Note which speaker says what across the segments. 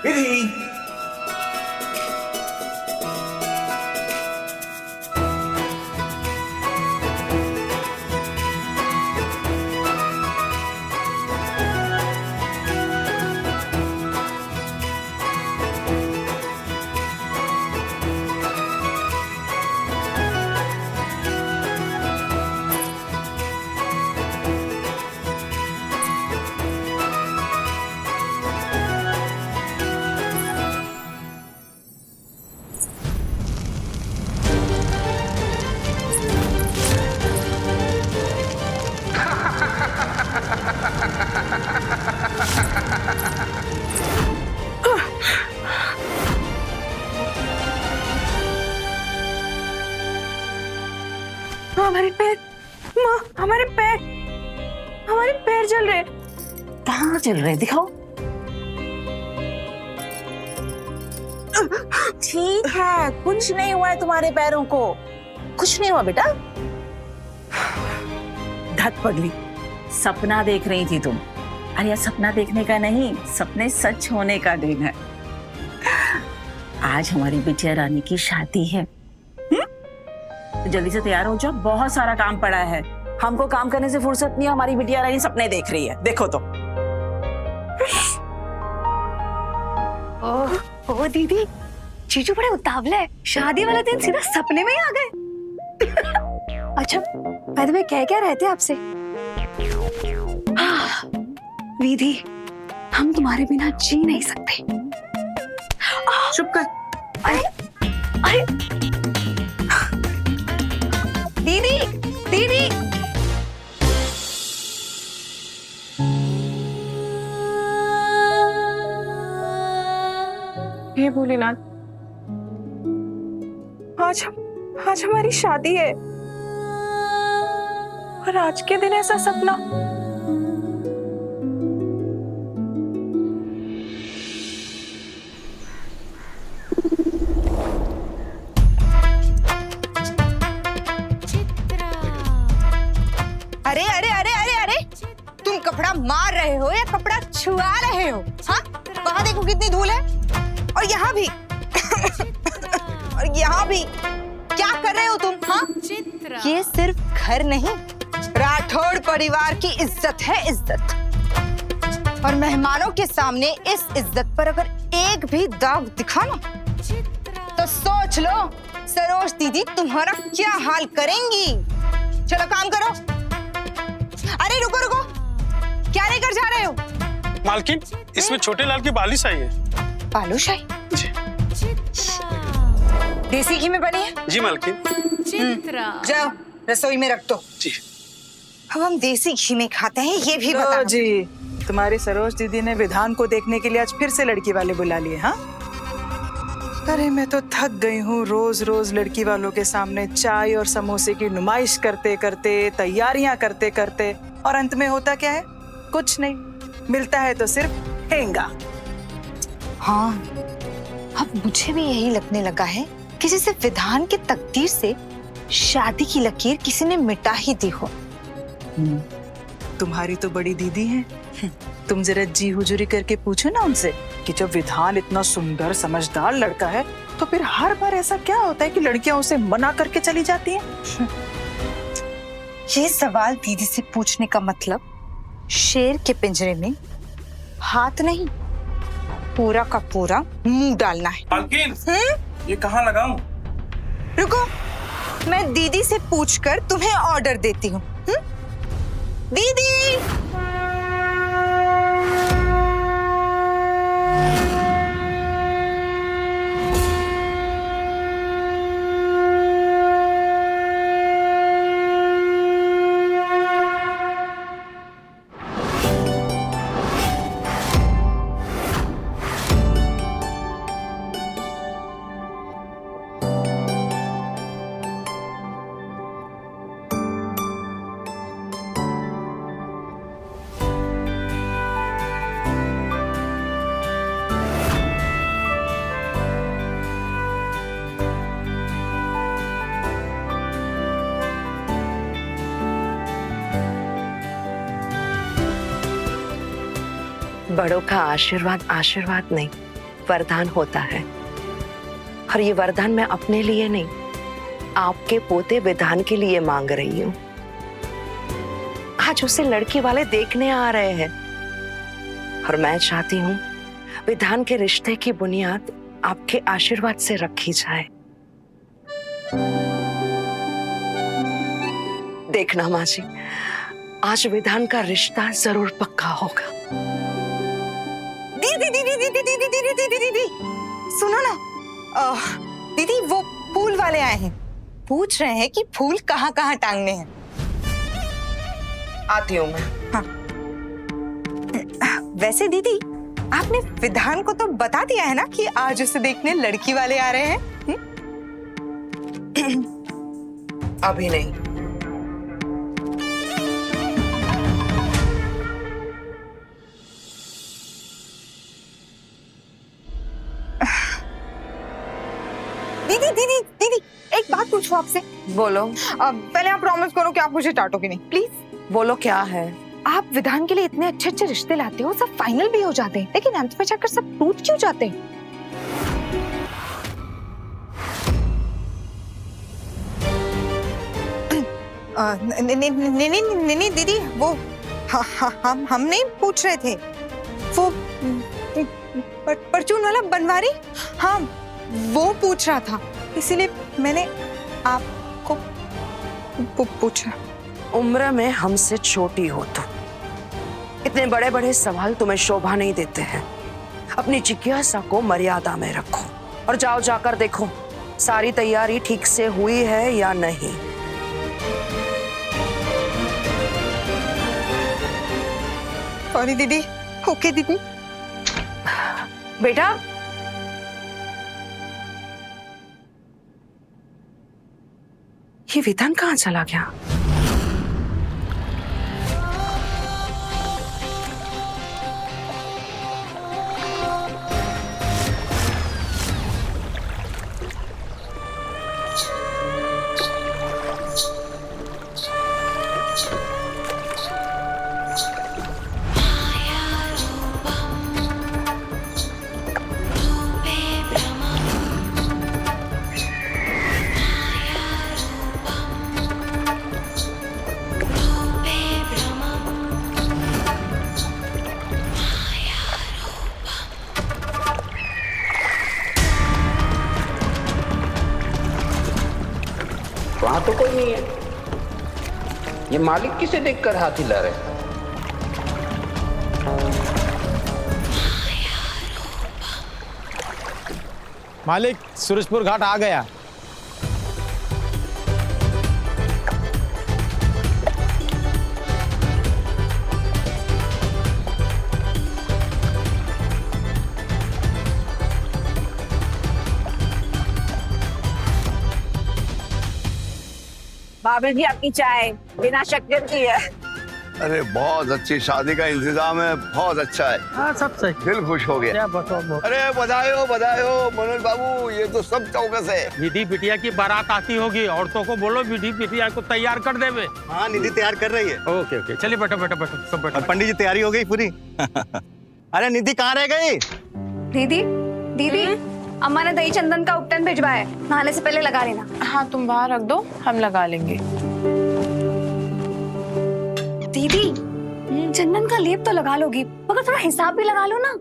Speaker 1: विधि।
Speaker 2: हमारे पैर, माँ, हमारे पैर जल रहे।
Speaker 3: कहाँ चल रहे, दिखाओ। ठीक है, कुछ नहीं हुआ है तुम्हारे पैरों को, कुछ नहीं हुआ बेटा। धत पगली, सपना देख रही थी तुम। अरे यार, सपना देखने का नहीं, सपने सच होने का दिन है। आज हमारी बिटिया रानी की शादी है। तो जल्दी से तैयार हो जाओ, बहुत सारा काम पड़ा है। हमको काम करने से फुर्सत नहीं है, हमारी बिटिया रानी सपने देख रही है, देखो तो।
Speaker 2: ओह दीदी, जीजू बड़े उतावले हैं, शादी वाले दिन सीधा सपने में ही आ गए। अच्छा, by the way, क्या रहते हैं आपसे? विधि, हम तुम्हारे बिना जी नहीं सकते।
Speaker 3: चुप कर।
Speaker 2: अरे दीदी, दीदी। हे भोलेनाथ, आज हमारी शादी है और आज के दिन ऐसा सपना।
Speaker 4: अरे अरे अरे अरे अरे, तुम कपड़ा मार रहे हो या कपड़ा छुआ रहे हो? हाँ, वहाँ देखो कितनी धूल है, और यहाँ भी और यहाँ भी। क्या कर रहे हो तुम? हाँ, ये सिर्फ घर नहीं, राठौड़ परिवार की इज्जत है, इज्जत। और मेहमानों के सामने इस इज्जत पर अगर एक भी दाग दिखा ना, तो सोच लो सरोज दीदी तुम्हारा क्या हाल करेंगी। चलो काम करो। अरे रुको रुको, क्या लेकर जा रहे हो?
Speaker 5: मालकिन, इसमें छोटे लाल की बालूशाही है।
Speaker 4: बालूशाही? देसी घी में बनी है?
Speaker 5: जी मालकिन।
Speaker 4: जाओ रसोई में रख दो।
Speaker 5: जी।
Speaker 4: अब हम देसी घी में खाते हैं, ये भी बता।
Speaker 6: जी, तुम्हारी सरोज दीदी ने विधान को देखने के लिए आज फिर से लड़की वाले बुला लिए। हाँ, अरे मैं तो थक गई हूँ रोज रोज लड़की वालों के सामने चाय और समोसे की नुमाइश करते करते, तैयारियां करते करते, और अंत में होता क्या है? कुछ नहीं मिलता है तो सिर्फ हेंगा।
Speaker 4: हाँ, अब मुझे भी यही लगने लगा है कि जैसे विधान की तकदीर से शादी की लकीर किसी ने मिटा ही दी हो।
Speaker 6: तुम्हारी तो बड़ी दीदी है, तुम जरा जी हुजूरी करके पूछो ना उनसे कि जब विधान इतना सुंदर समझदार लड़का है तो फिर हर बार ऐसा क्या होता है कि लड़कियां उसे मना करके चली जाती हैं?
Speaker 4: ये सवाल दीदी से पूछने का मतलब शेर के पिंजरे में हाथ नहीं, पूरा का पूरा मुंह डालना है।
Speaker 5: मालकिन, ये कहाँ लगाऊं?
Speaker 4: रुको, मैं दीदी से पूछकर तुम्हें ऑर्डर देती हूँ। दीदी!
Speaker 1: बड़ों का आशीर्वाद आशीर्वाद नहीं, वरदान होता है। और ये वरदान मैं अपने लिए नहीं, आपके पोते विधान के लिए मांग रही हूँ। आज उसे लड़की वाले देखने आ रहे हैं और मैं चाहती हूँ विधान के रिश्ते की बुनियाद आपके आशीर्वाद से रखी जाए। देखना माँ जी, आज विधान का रिश्ता जरूर पक्का होगा।
Speaker 4: दीदी दीदी दीदी दीदी दीदी दीदी दीदी सुनो ना, दीदी वो फूल वाले आए हैं, पूछ रहे हैं कि फूल कहाँ कहाँ टांगने हैं।
Speaker 1: आती हूँ मैं।
Speaker 4: हाँ। वैसे दीदी आपने विधान को तो बता दिया है ना कि आज उसे देखने लड़की वाले आ रहे हैं?
Speaker 1: अभी नहीं।
Speaker 4: दीदी दीदी दीदी एक बात पूछूं आपसे?
Speaker 1: बोलो।
Speaker 4: पहले आप प्रॉमिस करो कि आप मुझे डांटोगे नहीं, प्लीज।
Speaker 1: बोलो क्या है?
Speaker 4: आप विधान के लिए इतने अच्छे अच्छे रिश्ते लाते हो, सब फाइनल भी हो जाते हैं, लेकिन अंत में जाकर सब टूट क्यों जाते हैं? नहीं दीदी, वो हम नहीं पूछ रहे थे, वो परचून वाला बनवारी, हाँ वो पूछ रहा था, इसीलिए मैंने आपको पूछा।
Speaker 1: उम्र में हमसे छोटी हो तो इतने बड़े बड़े सवाल तुम्हें शोभा नहीं देते हैं। अपनी जिज्ञासा को मर्यादा में रखो और जाओ जाकर देखो सारी तैयारी ठीक से हुई है या नहीं।
Speaker 4: सॉरी दीदी। ओके दीदी।
Speaker 1: बेटा, ये विधान कहाँ चला गया?
Speaker 7: वहां तो कोई नहीं है। ये मालिक किसे देखकर हाथ हिला रहे हैं?
Speaker 8: मालिक, सूरजपुर घाट आ गया।
Speaker 3: भाभी जी आपकी चाय बिना शक्कर की है।
Speaker 9: अरे बहुत अच्छी, शादी का इंतजाम है, बहुत अच्छा है।
Speaker 5: हाँ सब सही।
Speaker 9: दिल खुश हो गया। अरे बधाई हो मनोज बाबू, ये तो सब चौकस है।
Speaker 5: विधि बिटिया की बारात आती होगी, औरतों को बोलो विधि बिटिया को तैयार कर देवे।
Speaker 10: हाँ निधि तैयार कर रही है।
Speaker 5: ओके ओके, चलिए बैठो बैठो बैठो सब बैठो।
Speaker 10: पंडित जी तैयारी हो गई पूरी? अरे निधि कहाँ रह गई?
Speaker 2: दीदी दीदी, अम्मा ने दही चंदन का उपटन भिजवाया है, नहाने से पहले लगा लेना।
Speaker 11: हाँ तुम बाहर रख दो, हम लगा लेंगे।
Speaker 2: दीदी चंदन का लेप तो लगा लोगी, मगर थोड़ा हिसाब भी लगा लो ना।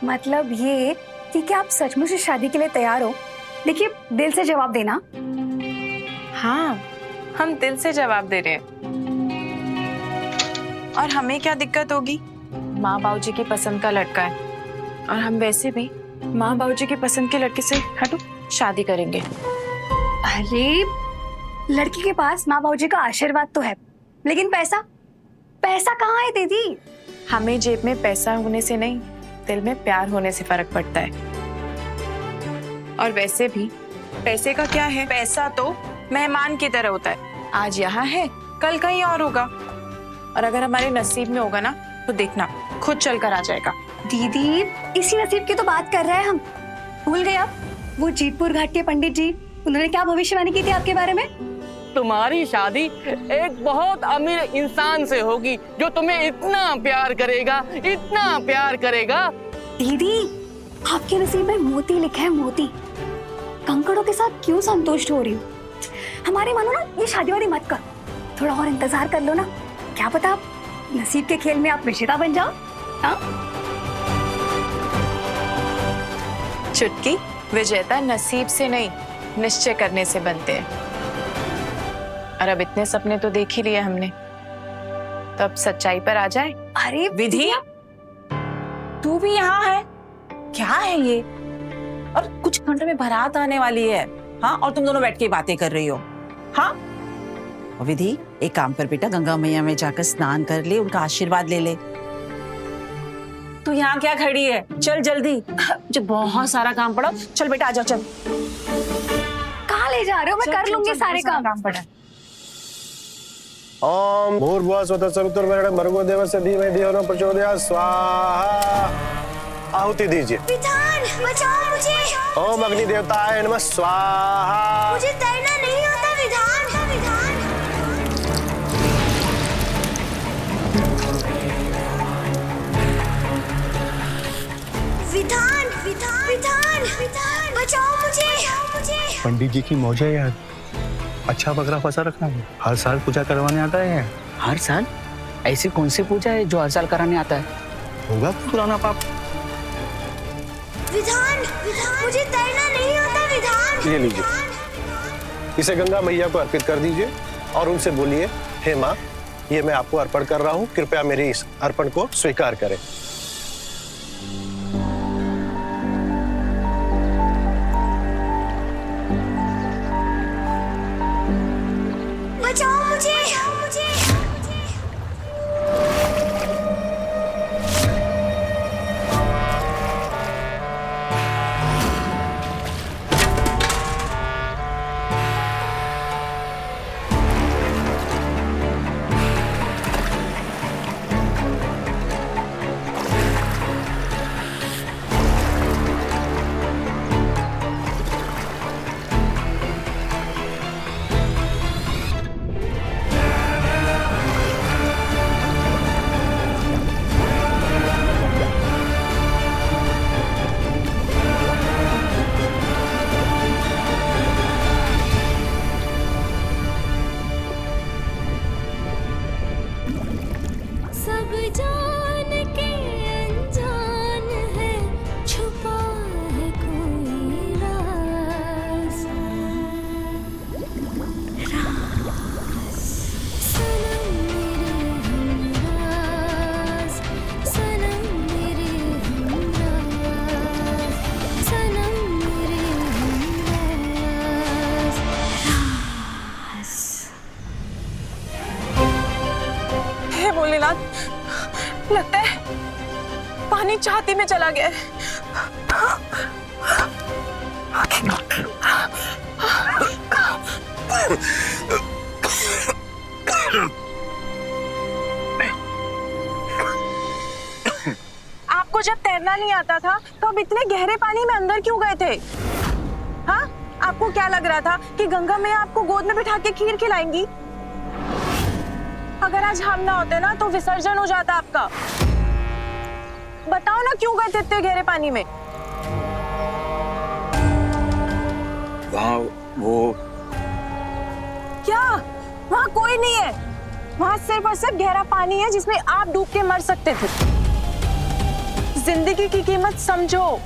Speaker 2: मतलब ये कि क्या आप सचमुच इस शादी के लिए तैयार हो? देखिए दिल से जवाब देना।
Speaker 11: हाँ हम दिल से जवाब दे रहे हैं। और हमें क्या दिक्कत होगी? माँ बाबूजी की पसंद का लड़का है और हम वैसे भी माँ बाबूजी की पसंद के लड़के से हटो शादी करेंगे।
Speaker 2: अरे लड़की के पास माँ बाबूजी का आशीर्वाद तो है, लेकिन पैसा कहाँ है दीदी?
Speaker 11: हमें जेब में पैसा होने से नहीं, दिल में प्यार होने से फर्क पड़ता है। और वैसे भी पैसे का क्या है, पैसा तो मेहमान की तरह होता है, आज यहाँ है कल कहीं और होगा, और अगर हमारे नसीब में होगा ना तो देखना खुद चल कर आ जाएगा।
Speaker 2: दीदी इसी नसीब की तो बात कर रहे हैं हम, भूल गए आप? वो जीतपुर घाट के पंडित जी, उन्होंने क्या भविष्यवाणी की थी आपके बारे में?
Speaker 12: तुम्हारी शादी एक बहुत अमीर इंसान से होगी जो तुम्हें इतना प्यार करेगा।
Speaker 2: दीदी, आपके नसीब में मोती लिखा है, मोती। कंकड़ों के साथ क्यों संतुष्ट हो रही हो? हमारी मानो ना, ये शादी वादी मत करो, थोड़ा और इंतजार कर लो ना, क्या पता आप नसीब के खेल में आप विजेता बन जाओ। हाँ?
Speaker 11: चुटकी, विजेता नसीब से नहीं, निश्चय करने से बनते हैं। और अब इतने सपने तो देख ही लिए हमने, तो अब सच्चाई पर आ जाए।
Speaker 2: अरे
Speaker 3: विधि, तू भी यहाँ है? क्या है ये? और कुछ घंटों में बारात आने वाली है। हाँ, और तुम दोनों बैठ के बातें कर रही हो। हाँ, और विधि, एक काम कर बेटा, गंगा मैया में जाकर स्नान कर ले, उनका आशीर्वाद ले ले। तू यहाँ क्या खड़ी है? चल जल्दी, मुझे बहुत सारा काम पड़ा। चल बेटा, आजा, चल।
Speaker 2: कहाँ ले जा रहे हो? मैं कर लूंगी सारे काम
Speaker 3: पड़ा।
Speaker 9: ओम भूर्भुवः स्वतः सवितुर्वरेण्यं भर्गो देवस्य धीमहि धियो न प्रचोदयात् स्वाहा। आहुति दीजिए।
Speaker 2: विधान, बचाओ मुझे।
Speaker 9: ओम अग्नि देवताय नमः स्वाहा।
Speaker 2: मुझे तैरना नहीं आता विधान। विधान, विधान, विधान, विधान, बचाओ मुझे।
Speaker 9: पंडित जी की मौज है यार, अच्छा बकरा फंसा रखा है। हर साल पूजा करवाने आता है।
Speaker 7: हर साल? ऐसी कौन सी पूजा है जो हर साल कराने आता है?
Speaker 9: होगा पुराना पाप।
Speaker 2: विधान, विधान, मुझे तैरना नहीं आता विधान।
Speaker 9: ये लीजिए, इसे गंगा मैया को अर्पित कर दीजिए और उनसे बोलिए, हे माँ, ये मैं आपको अर्पण कर रहा हूँ, कृपया मेरे इस अर्पण को स्वीकार करें।
Speaker 2: बचाओ मुझे। सब जान के अनजान है, छुपा है कोई राज। सनम मेरे हमराज, सनम मेरे हमराज, सनम मेरे हमराज।
Speaker 11: हे भोलेनाथ, लगता है पानी छाती में चला गया है। आपको जब तैरना नहीं आता था तो अब इतने गहरे पानी में अंदर क्यों गए थे? हाँ, आपको क्या लग रहा था कि गंगा मैया आपको गोद में बिठा के खीर खिलाएंगी? अगर आज हम ना होते ना तो विसर्जन हो जाता आपका। बताओ ना, क्यों गए थे इतने गहरे पानी में?
Speaker 9: वहाँ वो
Speaker 11: क्या वहाँ कोई नहीं है? वहाँ सिर्फ और सिर्फ गहरा पानी है जिसमें आप डूब के मर सकते थे। जिंदगी की कीमत समझो।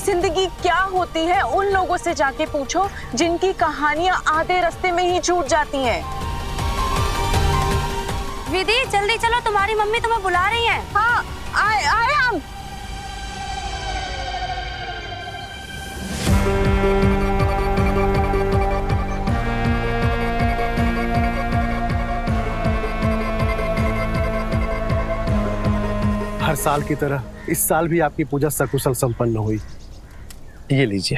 Speaker 11: जिंदगी क्या होती है उन लोगों से जाके पूछो जिनकी कहानियां आधे रास्ते में ही छूट जाती हैं।
Speaker 2: विधि, जल्दी चलो, तुम्हारी मम्मी तुम्हें बुला रही है।
Speaker 11: हाँ, आए हम।
Speaker 9: हर साल की तरह इस साल भी आपकी पूजा सकुशल संपन्न हुई। ये लीजिए।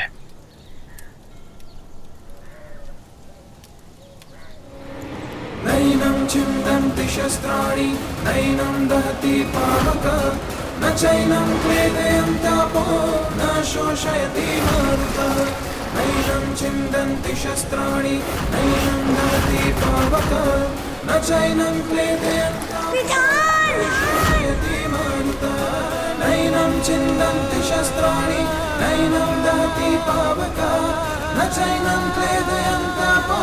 Speaker 13: नैनं चिन्तन्ति शस्त्राणि नैनं दहति पावक न चैनं क्लेदयन्त्यापो न शोषयति मारुतः नैनं छिन्दन्ति शस्त्राणि नैनं दहति पावक न चैनं क्लेदयन्ति मारुतः नैनं छिन्दन्ति शस्त्राणि नैनं दहति पावक न चैनं क्लेदयन्तापो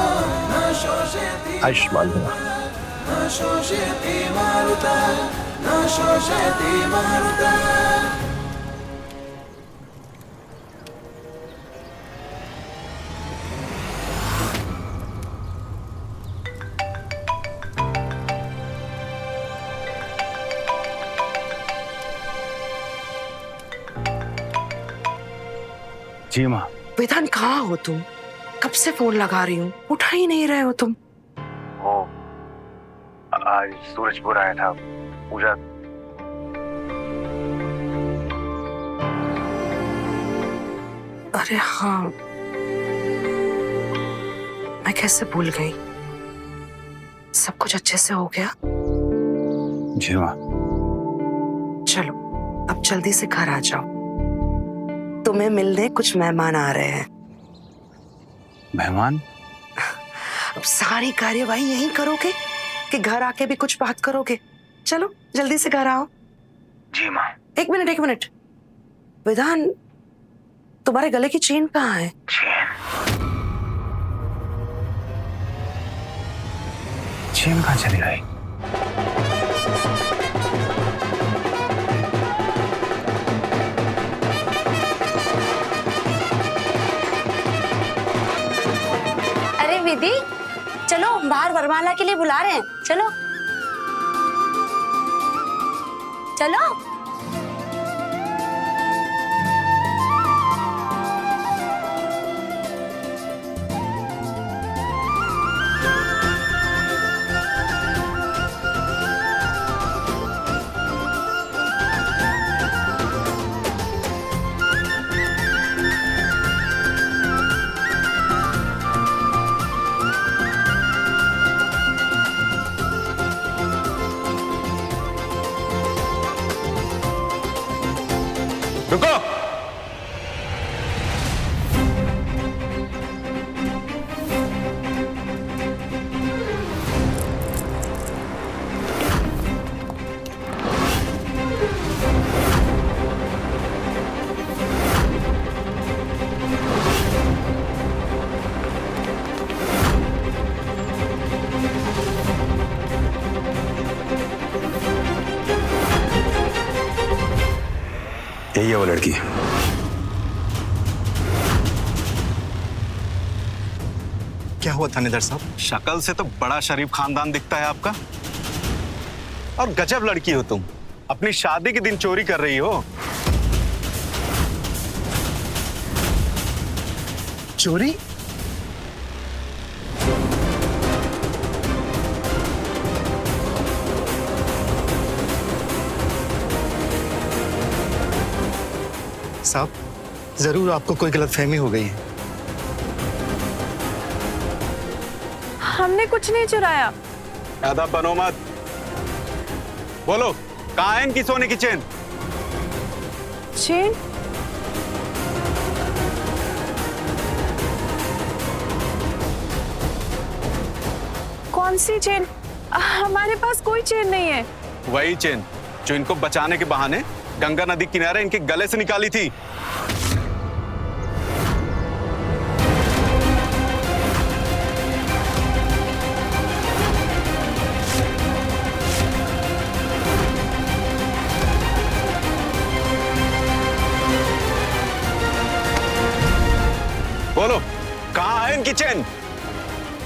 Speaker 13: न शोषयति
Speaker 9: आयुष्मान भव।
Speaker 13: न शोषयति मारुतः न शोषयति मारुतः।
Speaker 10: जी माँ।
Speaker 1: विधान कहाँ हो तुम? कब से फोन लगा रही हूँ, उठा ही नहीं रहे हो तुम।
Speaker 10: वो आज सूरजपुर आया था, पूजा।
Speaker 1: अरे हाँ, मैं कैसे भूल गई। सब कुछ अच्छे से हो गया?
Speaker 10: जी माँ।
Speaker 1: चलो अब जल्दी से घर आ जाओ, तुम्हें मिलने कुछ मेहमान आ रहे हैं।
Speaker 10: मेहमान?
Speaker 1: अब सारी कार्यवाही यहीं करोगे कि घर आके भी कुछ बात करोगे? चलो जल्दी से घर आओ।
Speaker 10: जी माँ।
Speaker 1: एक मिनट, विधान तुम्हारे गले की चेन कहाँ है?
Speaker 10: चेन कहाँ चली गई?
Speaker 2: अरे विधि, चलो बाहर वरमाला के लिए बुला रहे हैं, चलो चलो।
Speaker 10: रुको। यही है वो लड़की।
Speaker 14: क्या हुआ थानेदार साहब?
Speaker 10: शक्ल से तो बड़ा शरीफ खानदान दिखता है आपका, और गजब लड़की हो तुम। अपनी शादी के दिन चोरी कर रही हो।
Speaker 14: चोरी? साहब, जरूर आपको कोई गलतफहमी हो गई है।
Speaker 11: हमने कुछ नहीं चुराया।
Speaker 10: ज्यादा बनो मत। बोलो, कहाँ है इनकी सोने की चेन?
Speaker 11: चेन? कौन सी चेन? हमारे पास कोई चेन नहीं है।
Speaker 10: वही चेन जो इनको बचाने के बहाने गंगा नदी किनारे इनके गले से निकाली थी। बोलो, कहाँ है इनकी चेन?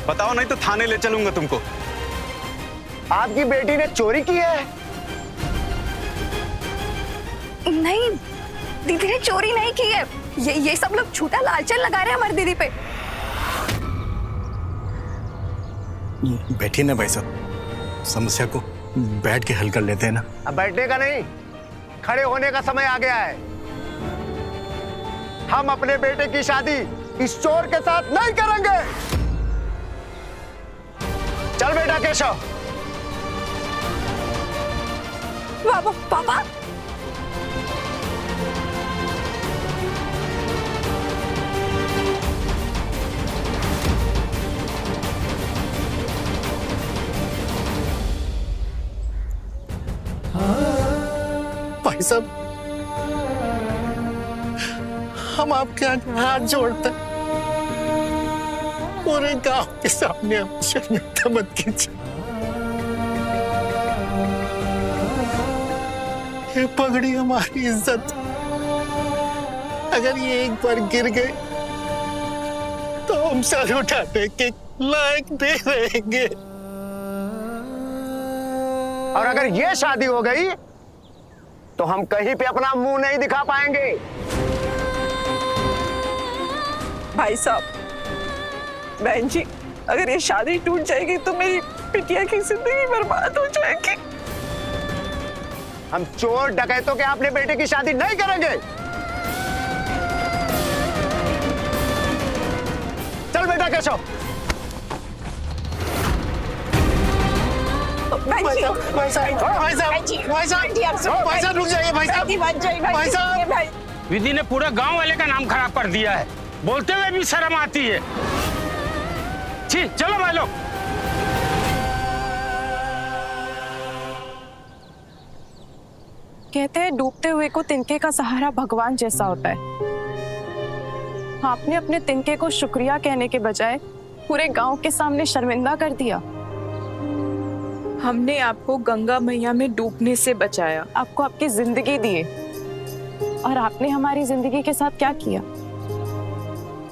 Speaker 10: बताओ, नहीं तो थाने ले चलूंगा तुमको।
Speaker 14: आपकी बेटी ने चोरी की है?
Speaker 2: नहीं, दीदी ने चोरी नहीं की है। ये सब लोग झूठा लालचन लगा रहे हैं हमारी दीदी पे।
Speaker 14: बैठिए ना भाई साहब, समस्या को बैठ के हल कर लेते हैं ना।
Speaker 15: अब बैठने का नहीं, खड़े होने का समय आ गया है। हम अपने बेटे की शादी इस चोर के साथ नहीं करेंगे। चल बेटा केशव।
Speaker 2: पापा,
Speaker 9: साहब, हम आपके आगे हाथ जोड़ते हैं, पूरे गांव के सामने आप शर्मिंदा मत कीजिए। ये पगड़ी हमारी इज्जत, अगर ये एक बार गिर गई तो हम सर उठाने के लायक नहीं रहेंगे।
Speaker 15: और अगर ये शादी हो गई तो हम कहीं पे अपना मुंह नहीं दिखा पाएंगे।
Speaker 6: भाई साहब, बहन जी, अगर ये शादी टूट जाएगी तो मेरी बिटिया की जिंदगी बर्बाद हो जाएगी।
Speaker 15: हम चोर डकैतों के अपने बेटे की शादी नहीं करेंगे। चल बेटा केशव।
Speaker 9: भाई साहब रुक जाइए। भाई साहब,
Speaker 5: विधि ने पूरे गांव वाले का नाम खराब कर दिया है, बोलते हुए भी शर्म आती है। छी, चलो भाई लोग।
Speaker 11: कहते हैं डूबते हुए को तिनके का सहारा भगवान जैसा होता है। आपने अपने तिनके को शुक्रिया कहने के बजाय पूरे गांव के सामने शर्मिंदा कर दिया। हमने आपको गंगा मैया में डूबने से बचाया, आपको आपकी जिंदगी दी, और आपने हमारी जिंदगी के साथ क्या किया?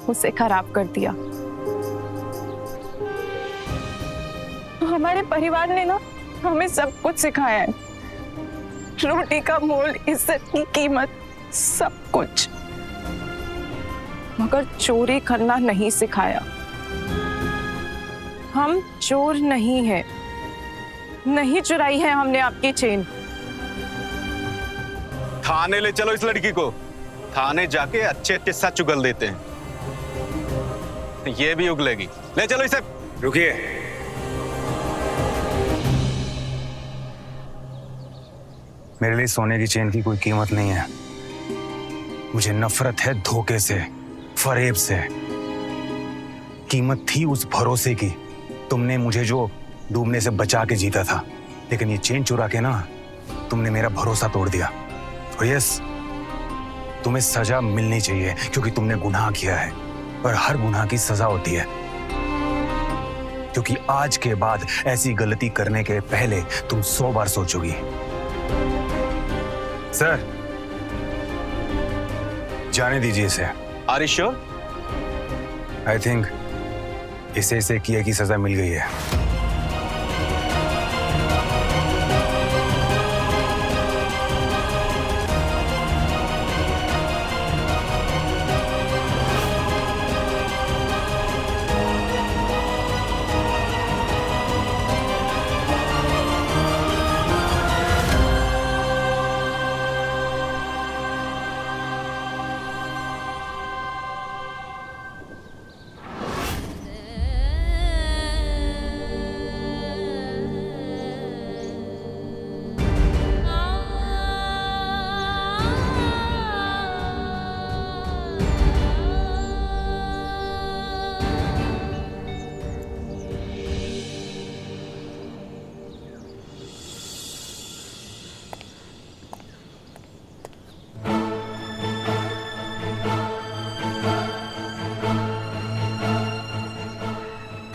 Speaker 11: उसे खराब कर दिया। हमारे परिवार ने ना हमें सब कुछ सिखाया है, रोटी का मोल, इज्जत की कीमत, सब कुछ, मगर चोरी करना नहीं सिखाया। हम चोर नहीं हैं, नहीं चुराई है हमने आपकी चेन।
Speaker 10: थाने ले चलो इस लड़की को, थाने जाके अच्छे अच्छे सच चुगल देते हैं, ये भी उगलेगी। ले चलो इसे।
Speaker 14: रुकिए, मेरे लिए सोने की चेन की कोई कीमत नहीं है। मुझे नफरत है धोखे से, फरेब से। कीमत थी उस भरोसे की, तुमने मुझे जो डूबने से बचा के जीता था, लेकिन ये चेन चुरा के ना तुमने मेरा भरोसा तोड़ दिया। और यस, तुम्हें सजा मिलनी चाहिए क्योंकि तुमने गुनाह किया है, पर हर गुनाह की सजा होती है। क्योंकि आज के बाद ऐसी गलती करने के पहले तुम 100 बार सोचोगी। सर, जाने दीजिए इसे।
Speaker 10: Are you sure?
Speaker 14: I think इसे किए की सजा मिल गई है।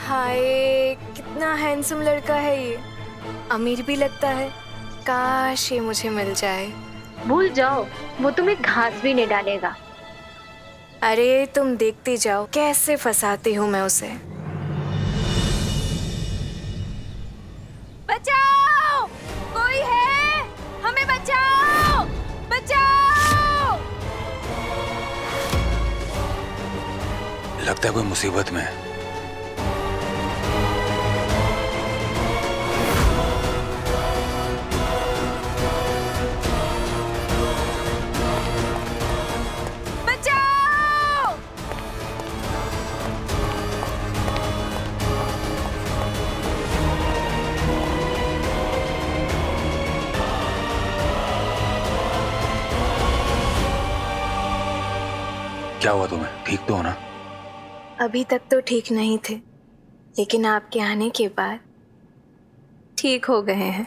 Speaker 2: हाय, कितना हैंडसम लड़का है ये, अमीर भी लगता है। काश ये मुझे मिल जाए।
Speaker 16: भूल जाओ, वो तुम्हें घास भी नहीं डालेगा।
Speaker 2: अरे तुम देखती जाओ कैसे फंसाती हूँ मैं उसे। बचाओ, कोई है? हमें बचाओ, बचाओ।
Speaker 14: लगता है कोई मुसीबत में है। क्या हुआ तुम्हें? ठीक तो हो ना?
Speaker 2: अभी तक तो ठीक नहीं थे, लेकिन आपके आने के बाद ठीक हो गए हैं।